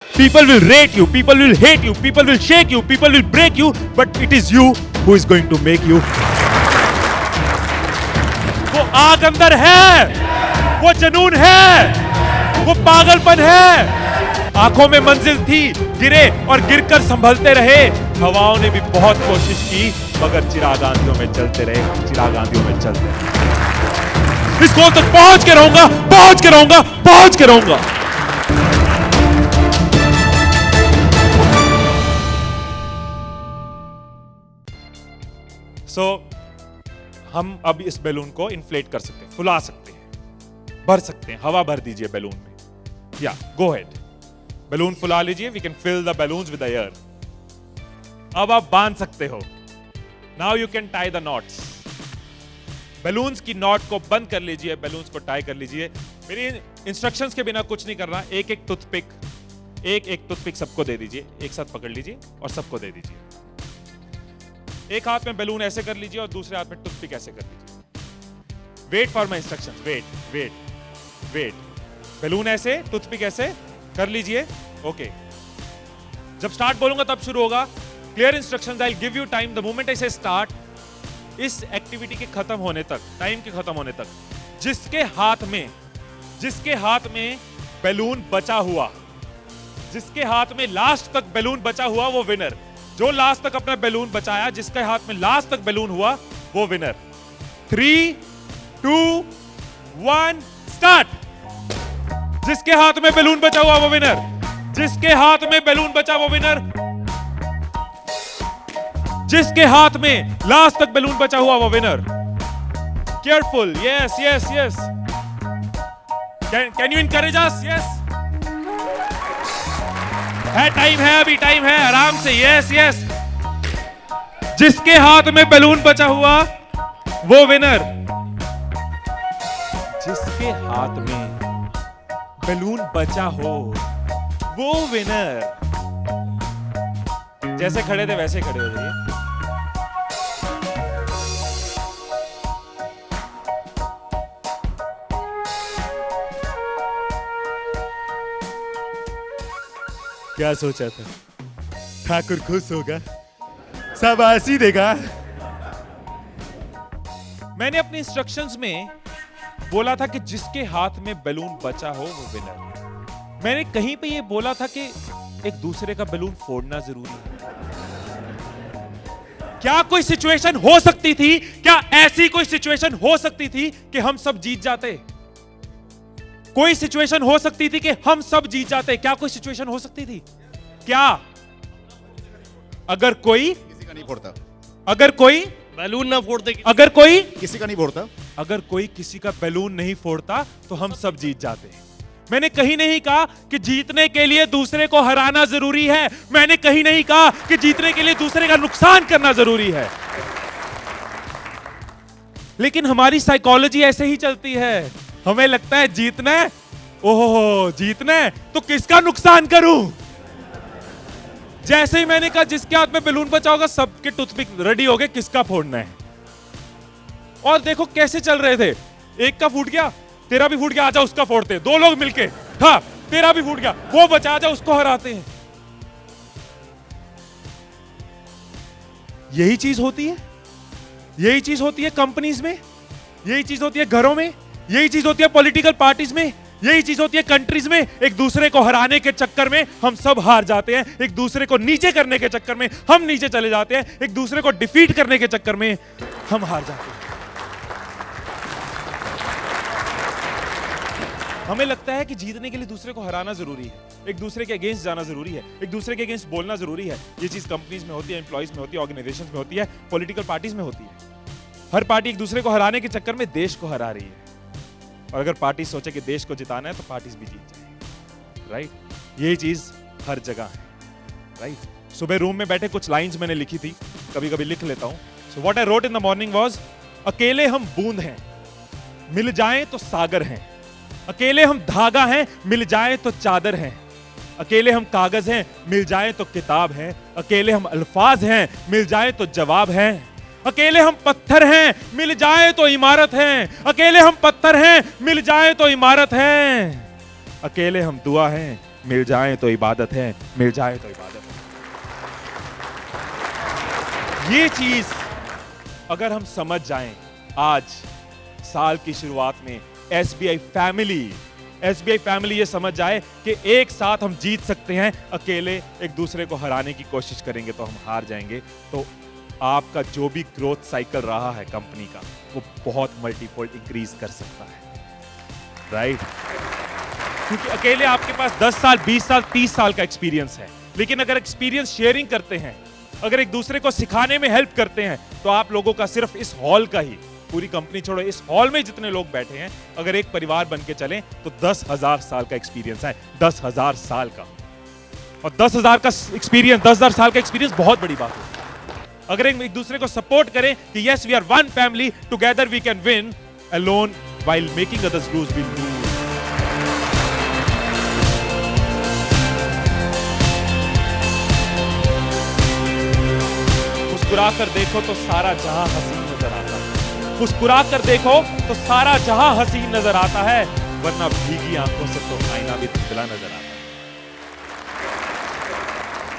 People will rate you, people will hate you, people will shake you, people will break you, but it is you who is going to make you. वो आग अंदर है, वो जुनून है, वो पागलपन है। आंखों में मंजिल थी, गिरे और गिरकर संभलते रहे। हवाओं ने भी बहुत कोशिश की, मगर चिराग आंधियों में चलते रहे, चिराग आंधियों में चलते रहे। इस गोल तक पहुंच के रहूंगा, पहुंच के रहूंगा, पहुंच के रहूंगा। हम अब इस बैलून को इन्फ्लेट कर सकते हैं, फुला सकते हैं, भर सकते हैं, हवा भर दीजिए बैलून में। या गो हेड, बैलून फुला लीजिए। We can fill the balloons with air. अब आप बांध सकते हो। Now you can tie the knots. Balloons की नॉट को बंद कर लीजिए, बैलून्स को टाई कर लीजिए। मेरी इंस्ट्रक्शंस के बिना कुछ नहीं करना। एक एक टूथपिक सबको दे दीजिए, एक साथ पकड़ लीजिए और सबको दे दीजिए। एक हाथ में बैलून ऐसे कर लीजिए और दूसरे हाथ में टूथपिक ऐसे कर लीजिए। Wait for my instructions. Wait. Balloon ऐसे, टूथपिक ऐसे कर लीजिए। ओके, जब स्टार्ट बोलूंगा तब शुरू होगा। Clear instructions. I will give you time the moment I से स्टार्ट। इस एक्टिविटी के खत्म होने तक, टाइम के खत्म होने तक, जिसके हाथ में बैलून बचा हुआ, जिसके हाथ में लास्ट तक बैलून बचा हुआ, वो विनर। जो लास्ट तक अपना बैलून बचाया, जिसके हाथ में लास्ट तक बैलून हुआ, वो विनर। 3, 2, 1 स्टार्ट। जिसके हाथ में बैलून बचा हुआ वो विनर। जिसके हाथ में बैलून बचा वो विनर। जिसके हाथ में लास्ट तक बैलून बचा हुआ वो winner. Careful. Yes. Can you encourage us? Yes. Time है, अभी टाइम है, आराम से। यस। जिसके हाथ में बैलून बचा हुआ वो विनर। जिसके हाथ में बैलून बचा हो वो विनर। जैसे खड़े थे वैसे खड़े हो जाइए। क्या सोचा था? ठाकुर खुश होगा, शाबाशी देगा। मैंने अपने इंस्ट्रक्शंस में बोला था कि जिसके हाथ में बैलून बचा हो वो विनर। मैंने कहीं पे ये बोला था कि एक दूसरे का बैलून फोड़ना जरूरी है। क्या कोई सिचुएशन हो सकती थी, क्या ऐसी कोई सिचुएशन हो सकती थी कि हम सब जीत जाते? कोई सिचुएशन हो सकती थी कि हम सब जीत जाते? क्या कोई सिचुएशन हो सकती थी? क्या? अगर कोई किसी का नहीं फोड़ता, अगर कोई बैलून ना फोड़ते, अगर कोई किसी का नहीं फोड़ता, अगर कोई किसी का बैलून नहीं फोड़ता तो हम सब जीत जाते। मैंने कहीं नहीं कहा कि जीतने के लिए दूसरे को हराना जरूरी है। मैंने कहीं नहीं कहा कि जीतने के लिए दूसरे का नुकसान करना जरूरी है। लेकिन हमारी साइकोलॉजी ऐसे ही चलती है। हमें लगता है जीतना है, ओहो जीतना है तो किसका नुकसान करूं। जैसे ही मैंने कहा जिसके हाथ में बैलून बचा होगा, सबके टूथपिक रेडी हो गए, किसका फोड़ना है। और देखो कैसे चल रहे थे। एक का फूट गया, तेरा भी फूट गया, आजा उसका फोड़ते। दो लोग मिलके, हाँ तेरा भी फूट गया, वो बचा, आजा उसको हराते हैं। यही चीज होती है, यही चीज होती है कंपनीज में, यही चीज होती है घरों में, यही चीज होती है पॉलिटिकल पार्टीज में, यही चीज होती है कंट्रीज में। एक दूसरे को हराने के चक्कर में हम सब हार जाते हैं। एक दूसरे को नीचे करने के चक्कर में हम नीचे चले जाते हैं। एक दूसरे को डिफीट करने के चक्कर में हम हार जाते हैं। हमें लगता है कि जीतने के लिए दूसरे को हराना जरूरी है, एक दूसरे के अगेंस्ट जाना जरूरी है, एक दूसरे के अगेंस्ट बोलना जरूरी है। ये चीज कंपनीज में होती है, एम्प्लॉइज में होती है, ऑर्गेनाइजेशंस में होती है, पॉलिटिकल पार्टीज में होती है। हर पार्टी एक दूसरे को हराने के चक्कर में देश को हरा रही है। और अगर पार्टी सोचे कि देश को जिताना है तो पार्टीज भी जीत जाएंगी। राइट? यही चीज हर जगह है। राइट? सुबह रूम में बैठे कुछ लाइंस मैंने लिखी थी, कभी कभी लिख लेता हूं। So what I wrote in the morning was, अकेले हम बूंद हैं, मिल जाएं तो सागर हैं। अकेले हम धागा हैं, मिल जाएं तो चादर हैं। अकेले हम कागज हैं, मिल जाएं तो किताब हैं। अकेले हम अल्फाज हैं, मिल जाएं तो जवाब हैं। अकेले हम पत्थर हैं, मिल जाए तो इमारत है। अकेले हम पत्थर हैं, मिल जाए तो इमारत है। अकेले हम दुआ हैं, मिल जाए तो इबादत है, मिल जाए तो इबादत है। ये चीज अगर हम समझ जाएं आज साल की शुरुआत में, एसबीआई फैमिली ये समझ जाए कि एक साथ हम जीत सकते हैं, अकेले एक दूसरे को हराने की कोशिश करेंगे तो हम हार जाएंगे। तो आपका जो भी ग्रोथ साइकिल रहा है कंपनी का, वो बहुत मल्टीफोल्ड इंक्रीज कर सकता है, राइट? क्योंकि अकेले आपके पास 10 साल, 20 साल, 30 साल का एक्सपीरियंस है, लेकिन अगर एक्सपीरियंस शेयरिंग करते हैं, अगर एक दूसरे को सिखाने में हेल्प करते हैं, तो आप लोगों का सिर्फ इस हॉल का ही, पूरी कंपनी छोड़ो, इस हॉल में जितने लोग बैठे हैं, अगर एक परिवार बन के चलें तो 10,000 साल का एक्सपीरियंस है, 10,000 साल का। और 10,000 का एक्सपीरियंस, 10,000 साल का एक्सपीरियंस बहुत बड़ी बात है। अगर एक दूसरे को सपोर्ट करें कि yes we are one family, together we can win, alone while making others lose we lose. मुस्कुरा कर देखो तो सारा जहां हसीन नजर आता है, मुस्कुरा कर देखो तो सारा जहां हसीन नजर आता है, वरना भीगी आंखों से तो आईना भी धुंधला नजर आता है।